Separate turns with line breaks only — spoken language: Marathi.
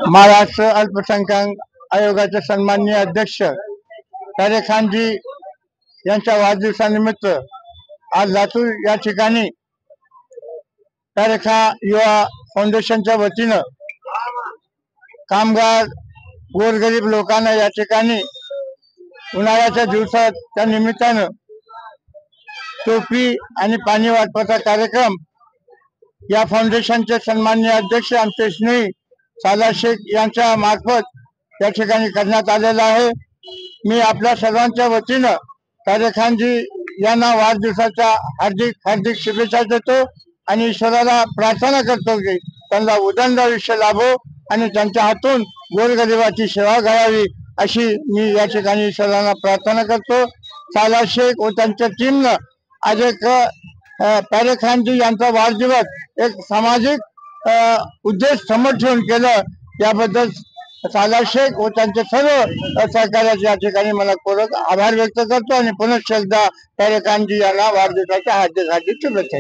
महाराष्ट्र अल्पसंख्याक आयोगाचे सन्माननीय अध्यक्ष तारे खानजी यांच्या वाढदिवसानिमित्त आज लातूर या ठिकाणी तारे खान युवा फाउंडेशनच्या वतीनं कामगार गोरगरीब लोकांना या ठिकाणी उन्हाळ्याच्या दिवसात त्या निमित्तानं टोपी आणि पाणी वाटपाचा कार्यक्रम या फाउंडेशनचे सन्माननीय अध्यक्ष आमचे स्नेही साला शेख यांच्या मार्फत या ठिकाणी करण्यात आलेला आहे। मी आपल्या सर्वांच्या वतीनं तारे खानजी यांना वाढदिवसाच्या हार्दिक शुभेच्छा देतो आणि ईश्वराला प्रार्थना करतो की त्यांना उदंड आयुष्य लाभो आणि त्यांच्या हातून गोरगरिबाची सेवा घडावी अशी मी या ठिकाणी ईश्वराला प्रार्थना करतो। साला शेख व त्यांच्या टीमनं आज एक तारे खानजी यांचा वाढदिवस एक सामाजिक उद्देश समोर ठेवून केलं, याबद्दल साला शेख व त्यांचे सर्व सहकार्याचे या ठिकाणी मला आभार व्यक्त करतो आणि पुनश्च एकदा तारे खानजी यांना वाढदिवसाच्या हार्दिक शुभेच्छा।